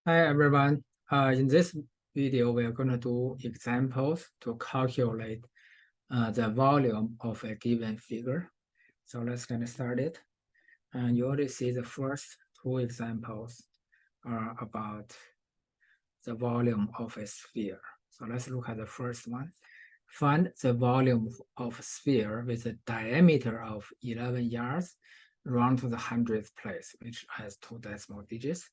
Hi everyone. In this video, we are going to do examples to calculate the volume of a given figure. So let's get started. And you already see the first two examples are about the volume of a sphere. So let's look at the first one. Find the volume of a sphere with a diameter of 11 yards round to the 100th place, which has 2 decimal digits.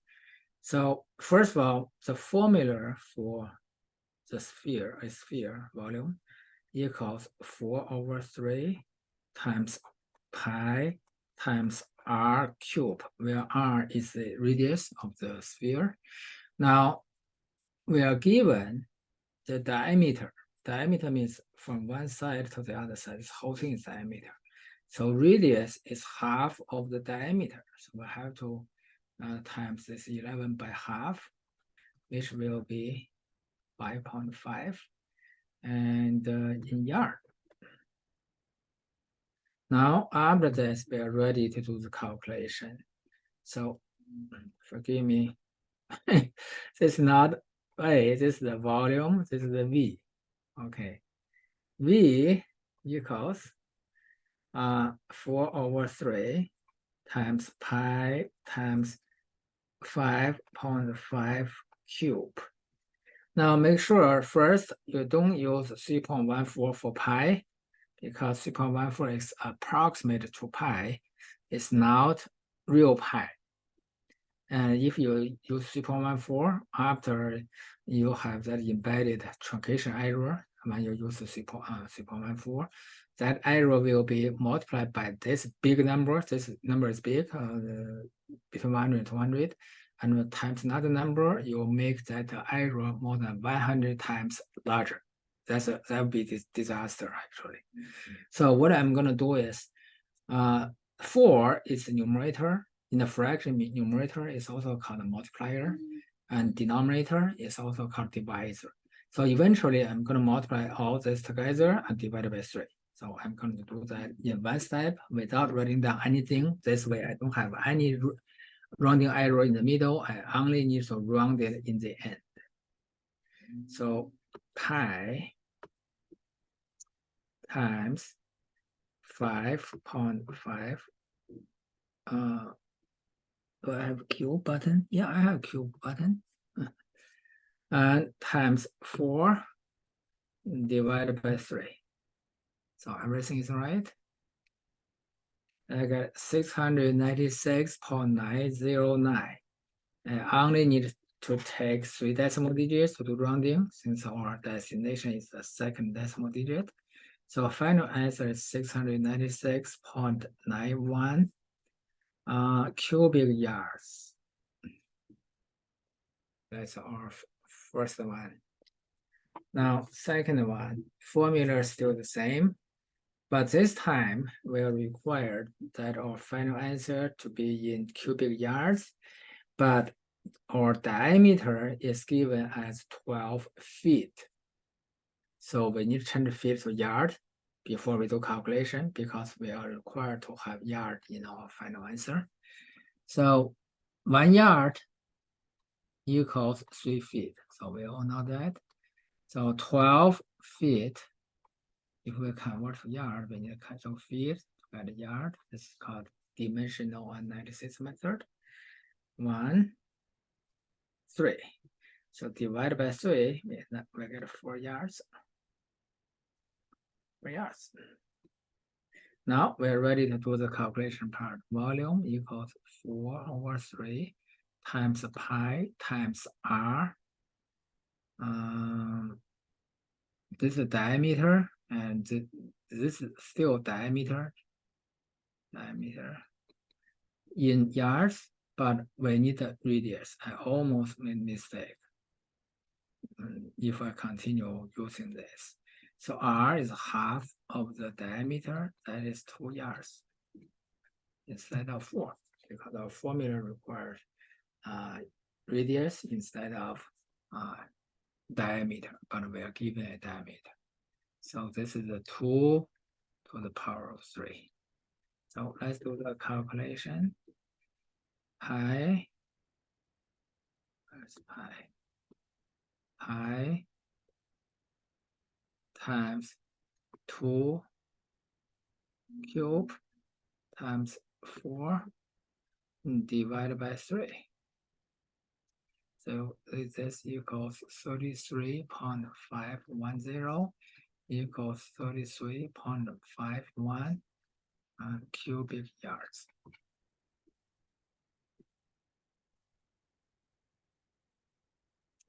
So first of all, the formula for the sphere, a sphere volume, equals 4/3 times pi times r cubed, where r is the radius of the sphere. Now, we are given the diameter. Diameter means from one side to the other side, this whole thing is diameter. So radius is half of the diameter. So we have to times this 11 by half, which will be 5.5, and in yard. Now, after this, we are ready to do the calculation. So, forgive me, this is not A, this is the volume, this is the V. Okay, V equals 4/3 times pi times 5.5 cube. Now make sure first you don't use 3.14 for pi, because 3.14 is approximate to pi. It's not real pi. And if you use 3.14 after you have that embedded truncation error, when you use 3.14, that error will be multiplied by this big number. This number is big, between 100 and 200. And times another number, you make that error more than 100 times larger. That would be this disaster, actually. So what I'm going to do is 4 is the numerator. In the fraction, numerator is also called a multiplier, and denominator is also called divisor. So eventually, I'm going to multiply all this together and divide by 3. So I'm going to do that in one step without writing down anything. This way, I don't have any rounding error in the middle. I only need to round it in the end. So pi times 5.5. Do I have a cube button? Yeah, I have a cube button. And times 4 divided by 3. So everything is right. I got 696.909. I only need to take 3 decimal digits to do rounding, since our destination is the second decimal digit. So final answer is 696.91 cubic yards. That's our first one. Now, second one, formula is still the same, but this time we are required that our final answer to be in cubic yards, but our diameter is given as 12 feet. So we need to change feet to yard before we do calculation, because we are required to have yard in our final answer. So 1 yard equals 3 feet. So we all know that. So 12 feet, if we convert to yard, we need to cancel feet to get a yard. This is called dimensional analysis method. 1, 3. So divide by 3, we get 4 yards. 4 yards. Now we're ready to do the calculation part. Volume equals 4/3 times pi times r. This is diameter, and this is still diameter in yards, but we need the radius. I almost made a mistake if I continue using this. So r is half of the diameter, that is 2 yards instead of 4, because our formula requires radius instead of diameter, but we are given a diameter. So this is a 2 to the power of 3. So let's do the calculation. Pi That's pi times 2 cube times 4 divided by 3. So this equals 33.510 equals 33.51 cubic yards.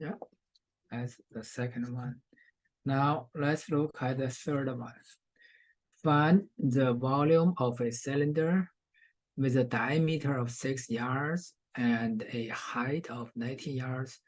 Yeah, that's the second one. Now let's look at the third one. Find the volume of a cylinder with a diameter of 6 yards and a height of 19 yards,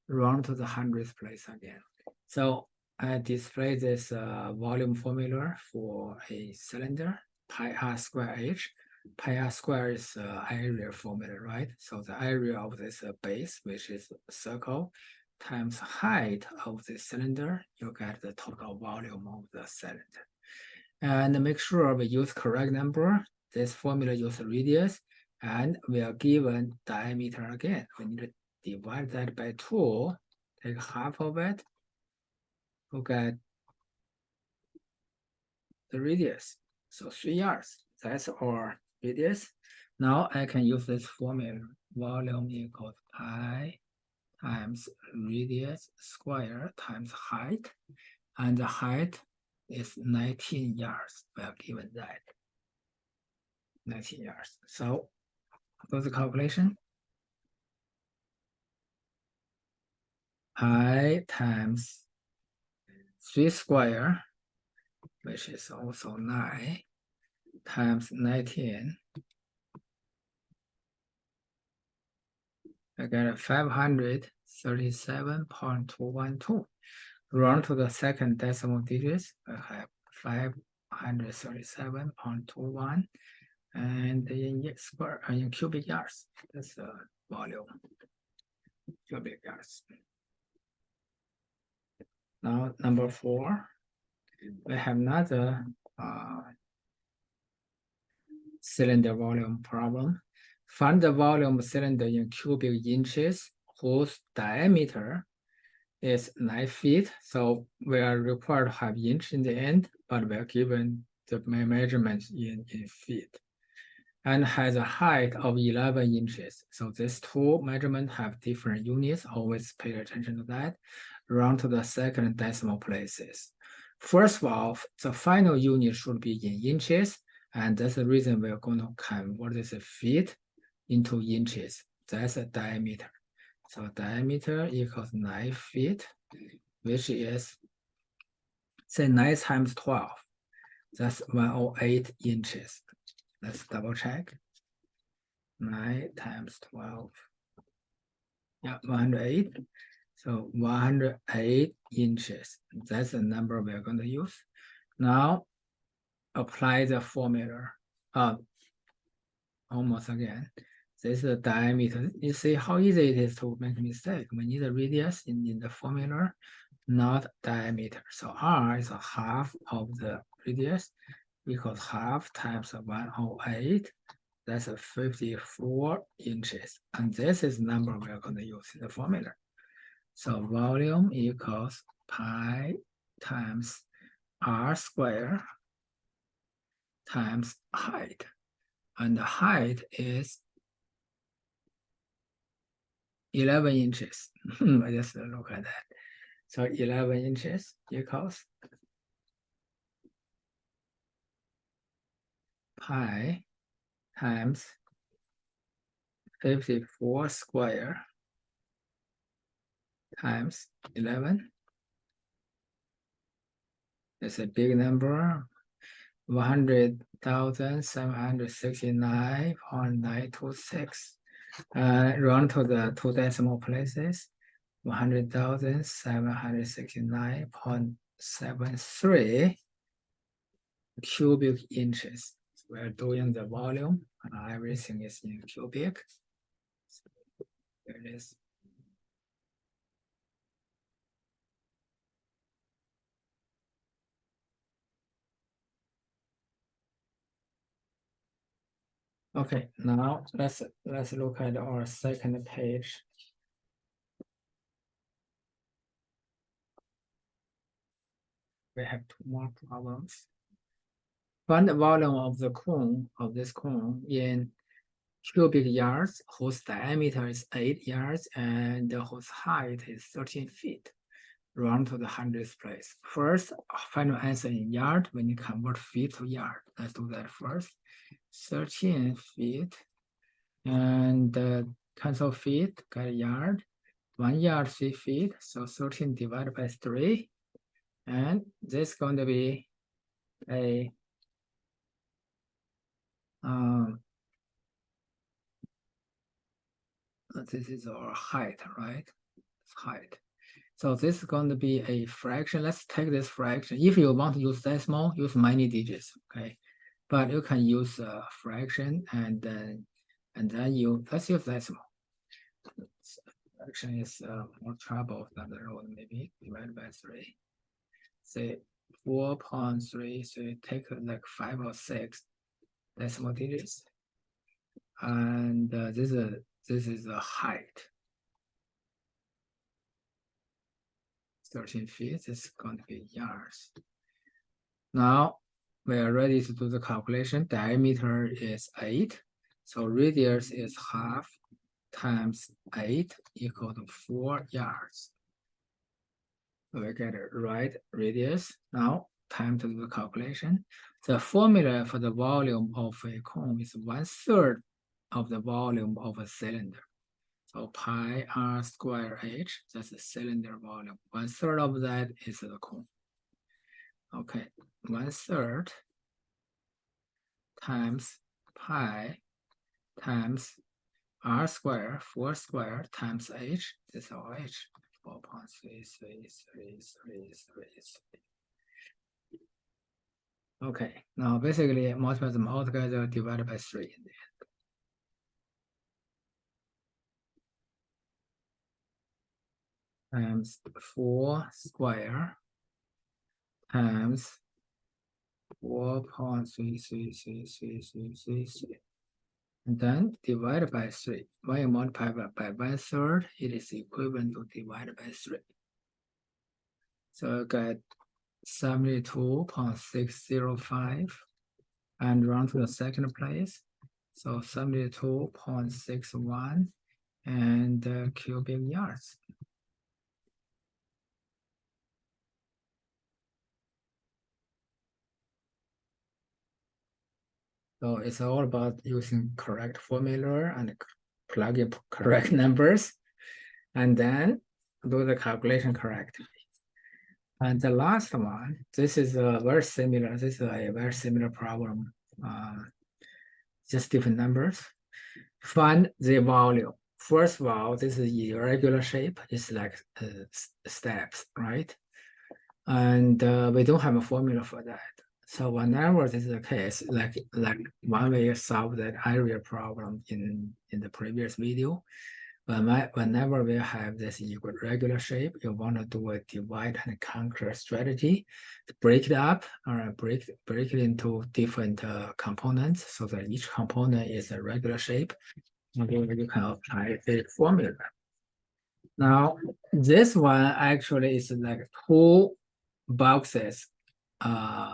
round to the 100th place again. So I display this volume formula for a cylinder, pi r square h. Pi r square is area formula, right? So the area of this base, which is a circle, times height of the cylinder, you get the total volume of the cylinder. And make sure we use correct number. This formula uses radius, and we are given diameter again. We need to divide that by 2, take half of it, look at the radius. So 3 yards, that's our radius. Now I can use this formula. Volume equals pi times radius square times height. And the height is 19 yards. We are given that. 19 yards. So do the calculation. Pi times 3 square, which is also 9, times 19. I get 537.212. Round to the second decimal digits, I have 537.21. And in square, in cubic yards, that's the volume, cubic yards. Now, number 4, we have another cylinder volume problem. Find the volume of cylinder in cubic inches whose diameter is 9 feet. So we are required to have inch in the end, but we are given the measurements in feet. And has a height of 11 inches. So these two measurements have different units. Always pay attention to that. Round to the second decimal places. First of all, the final unit should be in inches. And that's the reason we're going to convert this feet into inches. That's a diameter. So diameter equals 9 feet, which is, say, 9 times 12. That's 108 inches. Let's double check. 9 times 12. Yeah, 108. So 108 inches. That's the number we're going to use. Now, apply the formula. Almost again. This is the diameter. You see how easy it is to make a mistake. We need the radius in the formula, not diameter. So R is a half of the radius equals half times 108. That's 54 inches. And this is the number we are going to use in the formula. So volume equals pi times R square times height. And the height is 11 inches. I just look at that. So 11 inches equals pi times 54 square times 11. It's a big number, 100,769.926. Round to the 2 decimal places, 100,769.73 cubic inches. We're doing the volume. Everything is in cubic. So here it is. Okay, now let's look at our second page. we have two more problems. Find the volume of the cone of this cone in cubic yards whose diameter is 8 yards and whose height is 13 feet. Round to the hundredth place. First, final answer in yard when you convert feet to yard. Let's do that first. 13 feet and cancel feet, get yard. 1 yard, 3 feet. So 13 divided by 3. And this is going to be a this is our height, right? It's height. So this is going to be a fraction. Let's take this fraction. If you want to use decimal, use many digits, okay? But you can use a fraction and then let's use decimal. Fraction is more trouble than the root, maybe divided by 3. Say 4.3, so you take like 5 or 6 decimal digits. And this is the height. 13 feet is going to be yards. Now we are ready to do the calculation. Diameter is 8. So radius is half times 8 equal to 4 yards. So we get it right radius. Now time to do the calculation. The formula for the volume of a cone is 1/3 of the volume of a cylinder. So pi r square h, that's the cylinder volume. 1/3 of that is the cone. Okay, 1/3 times pi times r square, 4 square times h, this is our h, 4.333333. Okay, now basically multiply them all together, divided by 3 in the end. Times 4 square times 4.333333, and then divided by 3. When you multiply by 1/3, it is equivalent to divided by 3. So you get 72.605 and round to the second place. So 72.61 and cubic yards. So it's all about using correct formula and plug in correct numbers, and then do the calculation correctly. And the last one, this is a very similar. This is a very similar problem, just different numbers. Find the volume. First of all, this is irregular shape. It's like steps, right? And we don't have a formula for that. So whenever this is the case, like when we solved that area problem in the previous video, whenever we have this irregular shape, you want to do a divide and conquer strategy to break it up or break it into different components so that each component is a regular shape. And then you can apply the formula. Now, this one actually is like 2 boxes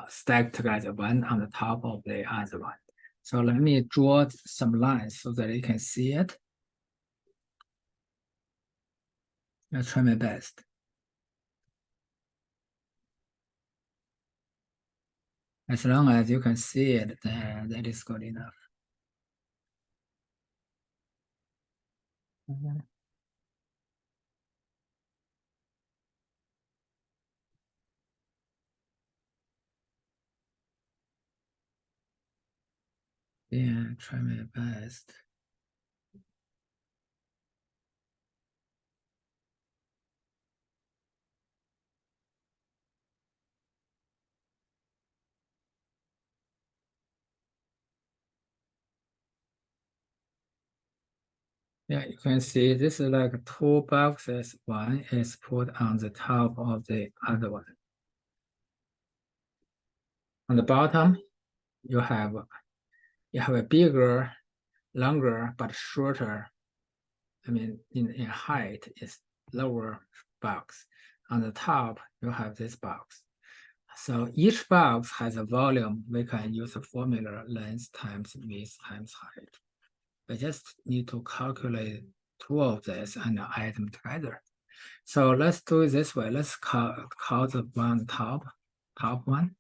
stacked together, one on the top of the other one. So let me draw some lines so that you can see it. I'll try my best. As long as you can see it, then that is good enough. Yeah, try my best. Yeah, you can see this is like 2 boxes. One is put on the top of the other one. On the bottom, you have a bigger, longer, but shorter. I mean, in height is lower box. On the top, you have this box. So each box has a volume. We can use the formula length times width times height. We just need to calculate two of this and add them together. So let's do it this way. Let's call the one top one.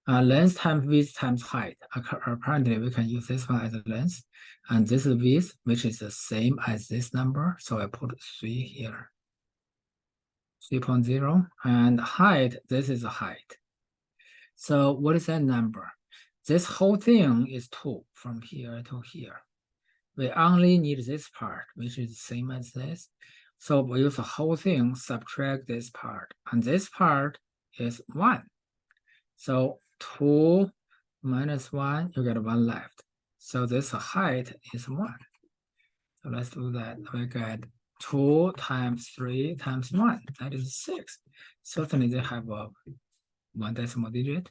Length times width times height. Apparently, we can use this one as a length, and this is width, which is the same as this number. So I put 3 here. 3.0, and height, this is height. So what is that number? This whole thing is 2 from here to here. We only need this part, which is the same as this. So we use the whole thing, subtract this part, and this part is 1. So 2 minus 1, you get 1 left. So this height is 1. So let's do that. We get 2 times 3 times 1, that is 6. Certainly they have a 1 decimal digit.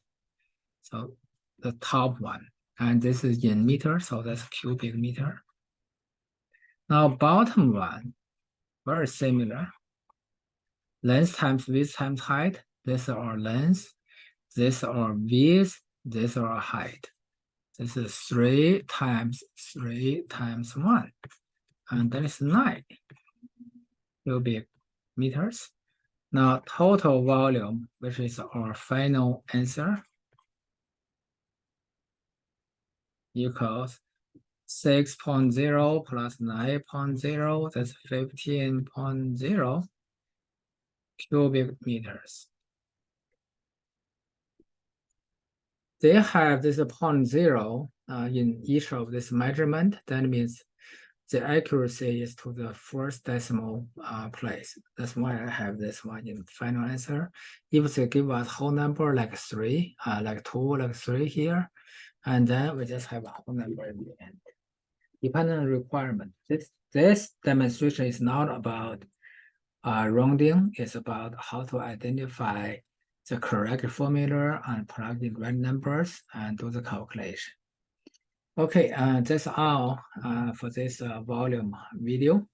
So the top one, and this is in meter, so that's cubic meter. Now bottom one, very similar. Length times width times height. This is our length. This is our width. This is our height. This is 3 times 3 times 1. And that is 9 cubic meters. Now total volume, which is our final answer, equals 6.0 plus 9.0, that's 15.0 cubic meters. They have this 0.0 in each of this measurement. That means the accuracy is to the first decimal place. That's why I have this one in final answer. If they give us whole number like 3, like 2, like 3 here, and then we just have a whole number in the end. Dependent on requirement. This demonstration is not about rounding. It's about how to identify the correct formula and plug in right numbers and do the calculation. Okay, that's all for this volume video.